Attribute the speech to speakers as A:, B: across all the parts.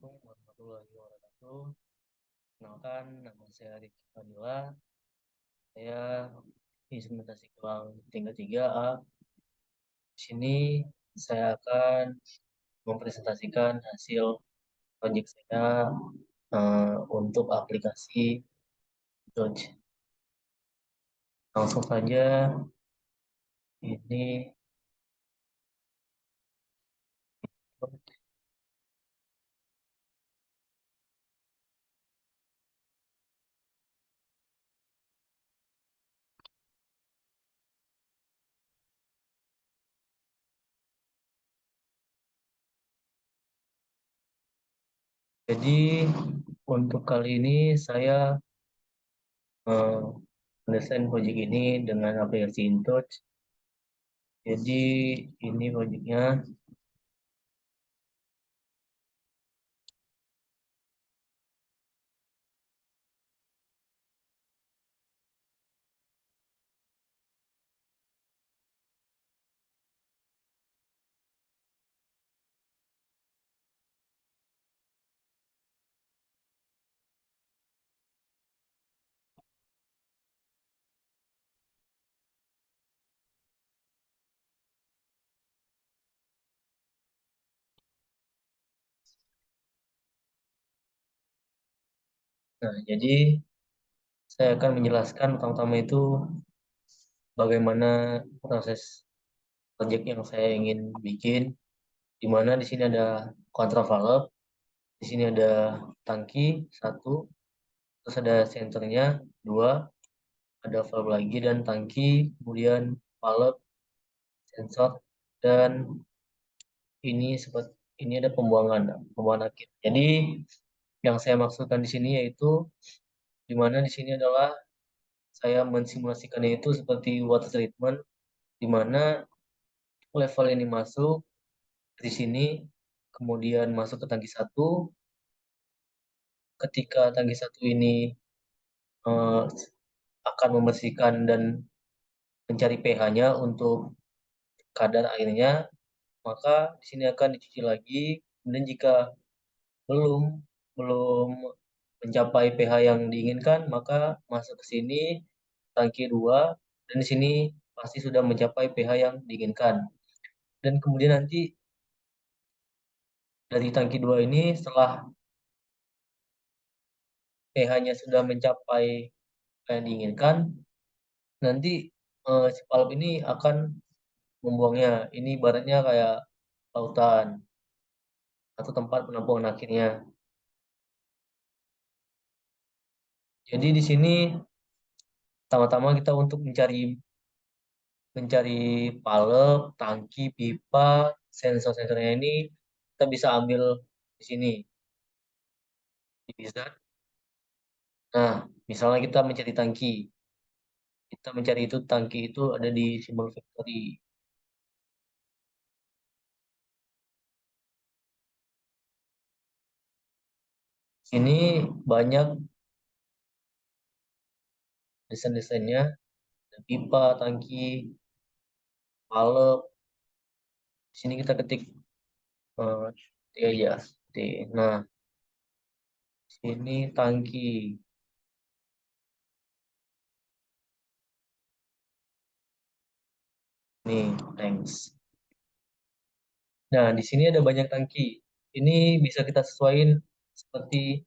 A: Assalamualaikum warahmatullahi wabarakatuh. Kenalkan, nama saya Rifki Fadila. Saya instrumentasi kelang tingkat 3A. Di sini saya akan mempresentasikan hasil proyek saya untuk aplikasi Dodge. Langsung saja, ini jadi untuk kali ini saya eh, mendesain proyek ini dengan aplikasi InTouch. Jadi ini proyeknya. Nah, jadi saya akan menjelaskan pertama-tama itu bagaimana proses proyek yang saya ingin bikin, di mana di sini ada kontravalve, di sini ada tangki satu, terus ada senternya dua, ada valve lagi dan tangki, kemudian valve, sensor, dan ini ada pembuangan akhir. Jadi yang saya maksudkan di sini yaitu di mana di sini adalah saya mensimulasikannya itu seperti water treatment, di mana level ini masuk di sini, kemudian masuk ke tangki satu. Ketika tangki satu ini eh, akan membersihkan dan mencari pH-nya untuk kadar airnya, maka di sini akan dicuci lagi. Dan jika belum belum mencapai pH yang diinginkan, maka masuk ke sini tangki 2 dan di sini pasti sudah mencapai pH yang diinginkan. Dan kemudian nanti dari tangki 2 ini setelah pH-nya sudah mencapai yang diinginkan, nanti si valve ini akan membuangnya. Ini ibaratnya kayak lautan atau tempat penampungan akhirnya. Jadi di sini pertama-tama kita untuk mencari mencari valve, tangki, pipa, sensor-sensornya ini kita bisa ambil di sini. Bisa. Nah, misalnya kita mencari tangki, kita mencari itu tangki itu ada di simbol factory. Sini banyak desain-desainnya, ada pipa, tangki, valve. Di sini kita ketik eh, T aja, T. Nah, sini tangki. Nih, thanks. Nah, di sini ada banyak tangki. Ini bisa kita sesuaiin seperti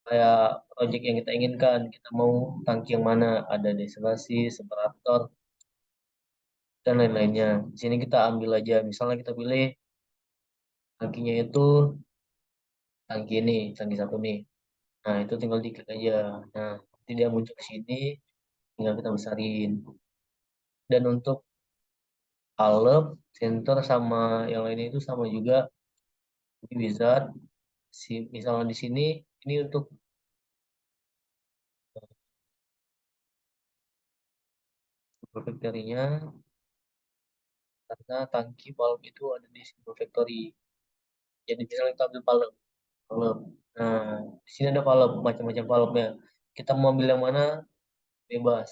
A: kayak project yang kita inginkan. Kita mau tangki yang mana? Ada destilasi, separator, dan lain-lainnya. Di sini kita ambil aja. Misalnya kita pilih tangkinya itu tangki ini, tangki satu nih. Nah, itu tinggal diklik aja. Nah, nanti dia muncul di sini, tinggal kita besarin. Dan untuk valve, center sama yang lainnya itu sama juga. Jadi wizard, misalnya di sini, ini untuk factory-nya, karena tangki valve itu ada di single factory. Jadi misalnya kita ambil valve, valve. Nah, di sini ada valve, macam-macam valve-nya. Kita mau ambil yang mana, bebas.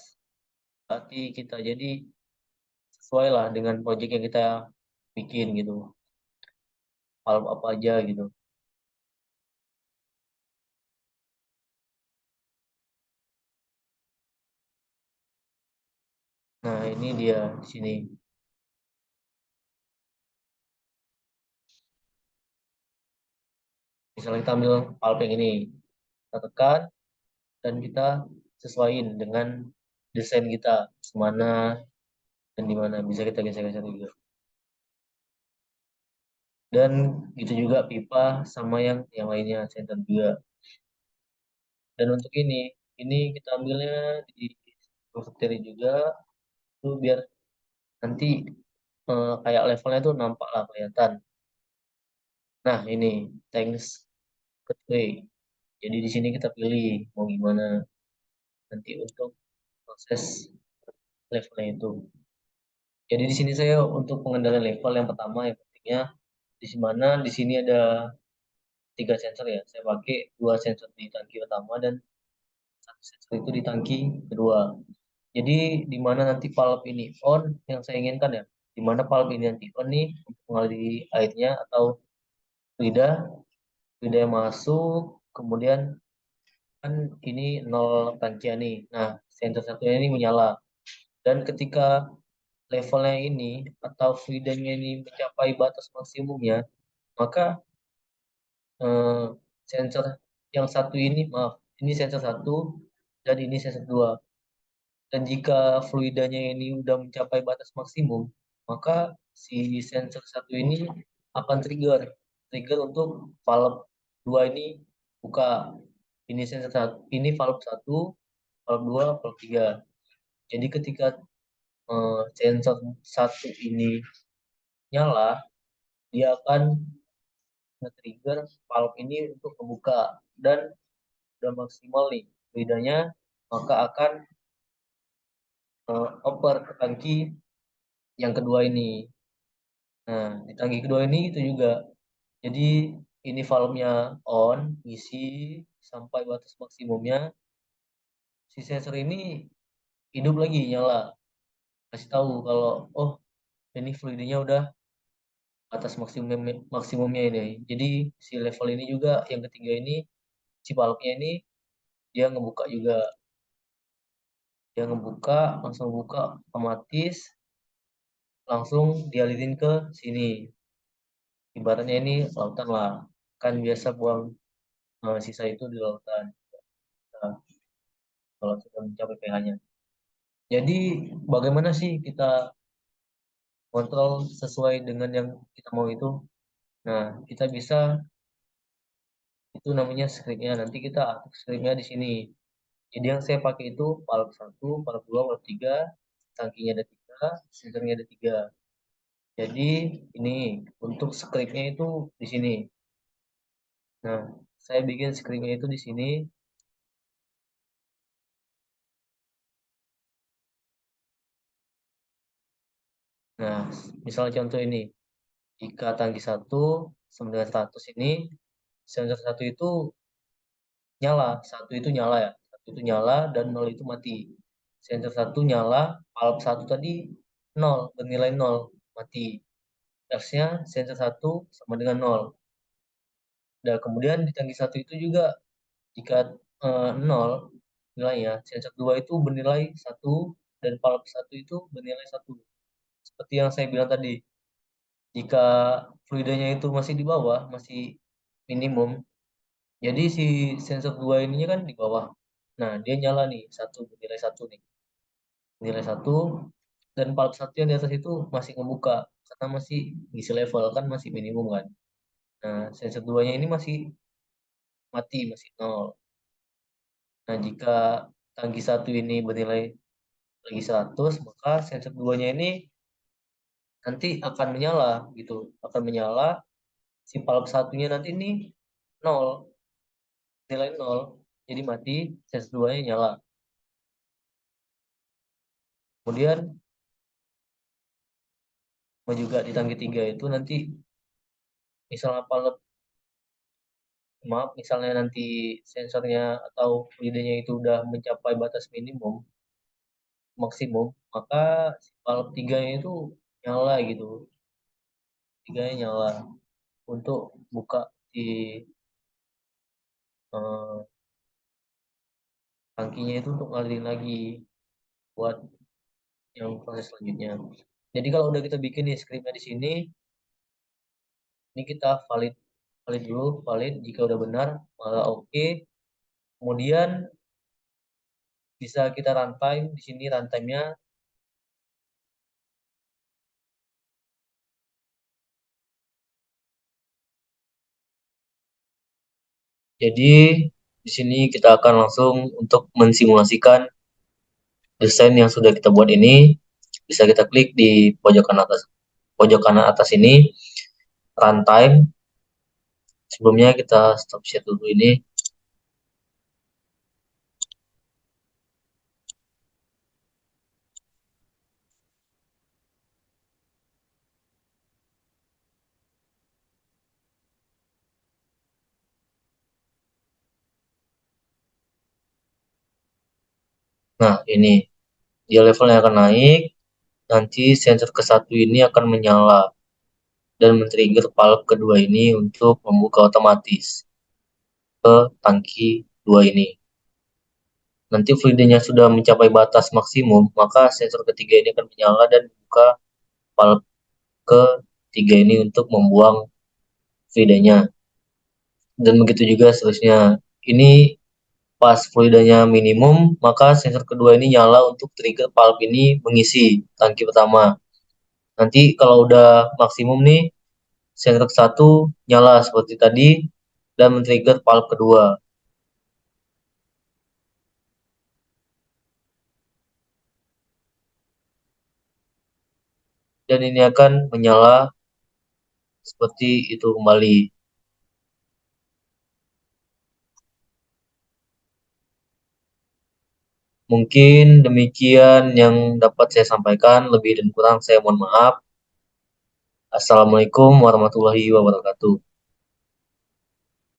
A: Berarti kita jadi sesuai lah dengan project yang kita bikin gitu. Valve apa aja gitu. Nah, ini dia di sini. Misalnya kita ambil valve yang ini, kita tekan dan kita sesuaiin dengan desain kita semana dan di mana bisa kita geser-geser juga. Dan gitu juga pipa sama yang lainnya center juga. Dan untuk ini kita ambilnya di setir juga tuh biar nanti kayak levelnya tuh nampak lah kelihatan. Nah, ini thanks gateway. Jadi di sini kita pilih mau gimana nanti untuk proses levelnya itu. Jadi di sini saya untuk pengendalian level yang pertama yang pentingnya di mana di sini ada tiga sensor ya. Saya pakai dua sensor di tangki pertama dan satu sensor itu di tangki kedua. Jadi di mana nanti valve ini on yang saya inginkan ya. Di mana valve ini nanti on nih untuk mengaliri airnya atau fluida, fluida yang masuk, kemudian kan ini nol tangki nih. Nah, sensor satunya ini menyala. Dan ketika levelnya ini atau fluidanya ini mencapai batas maksimumnya, maka eh, sensor yang satu ini, maaf, ini sensor satu dan ini sensor dua. Dan jika fluidanya ini udah mencapai batas maksimum, maka si sensor satu ini akan trigger untuk valve dua ini buka. Ini sensor satu, ini valve satu, valve dua, valve tiga. Jadi ketika sensor satu ini nyala, dia akan nge-trigger valve ini untuk membuka dan udah maksimal nih fluidanya, maka akan oper ke tangki yang kedua ini. Nah, di tangki kedua ini itu juga. Jadi ini valve-nya on, isi sampai batas maksimumnya. Si sensor ini hidup lagi, nyala. Kasih tahu kalau, oh ini fluidnya udah atas maksimumnya ini. Jadi si level ini juga yang ketiga ini, si valve-nya ini dia ngebuka juga. Dia ngebuka, langsung buka otomatis, langsung dialirin ke sini. Ibaratnya ini lautan lah. Kan biasa buang sisa itu di lautan. Nah, kalau sudah mencapai pH-nya. Jadi bagaimana sih kita kontrol sesuai dengan yang kita mau itu? Nah, kita bisa itu namanya scriptnya. Nanti kita atur scriptnya di sini. Jadi yang saya pakai itu valve satu, valve 2, valve 3, tangkinya ada 3, sensornya ada 3. Jadi ini untuk scriptnya itu di sini. Nah, saya bikin scriptnya itu di sini. Nah, misalnya contoh ini, jika tangki satu sama dengan 100 ini, sensor satu itu nyala, satu itu nyala ya, satu itu nyala dan nol itu mati. Sensor satu nyala, valve satu tadi nol, bernilai nol, mati. Else-nya sensor satu sama dengan nol. Dan kemudian di tangki satu itu juga jika nol nilainya, sensor dua itu bernilai satu dan valve satu itu bernilai satu. Seperti yang saya bilang tadi, jika fluidanya itu masih di bawah, masih minimum, jadi si sensor dua ininya kan di bawah. Nah, dia nyala nih, satu, bernilai satu nih. Nilai satu, dan valve satu yang di atas itu masih ngebuka. Karena masih ngisi level, kan masih minimum kan. Nah, sensor duanya ini masih mati, masih nol. Nah, jika tangki satu ini bernilai lagi 100, maka sensor duanya ini nanti akan menyala gitu. Akan menyala, si valve satunya nanti ini nol, nilai nol. Jadi mati, sensor duanya nyala. Kemudian mau juga di tangki 3 itu nanti misalnya valve, maaf misalnya nanti sensornya atau fluidnya itu udah mencapai batas minimum maksimum, maka si valve 3 itu nyala gitu, tiganya nyala untuk buka si eh, tangkinya itu untuk ngalirin lagi buat yang proses selanjutnya. Jadi kalau udah kita bikin nih skripnya di sini, ini kita valid valid dulu, valid jika udah benar, oke. Kemudian bisa kita runtime di sini runtime-nya. Jadi di sini kita akan langsung untuk mensimulasikan desain yang sudah kita buat ini. Bisa kita klik di pojok kanan atas ini, runtime. Sebelumnya kita stop share dulu ini. Nah, ini dia levelnya akan naik. Nanti sensor ke satu ini akan menyala dan men-trigger valve kedua ini untuk membuka otomatis ke tangki 2 ini. Nanti fluidnya sudah mencapai batas maksimum, maka sensor ketiga ini akan menyala dan membuka valve ketiga ini untuk membuang fluidnya. Dan begitu juga seterusnya. Ini pas fluidnya minimum, maka sensor kedua ini nyala untuk trigger valve ini mengisi tangki pertama. Nanti kalau udah maksimum nih, sensor satu nyala seperti tadi dan men-trigger valve kedua. Dan ini akan menyala seperti itu kembali. Mungkin demikian yang dapat saya sampaikan, lebih dan kurang saya mohon maaf. Assalamualaikum warahmatullahi wabarakatuh.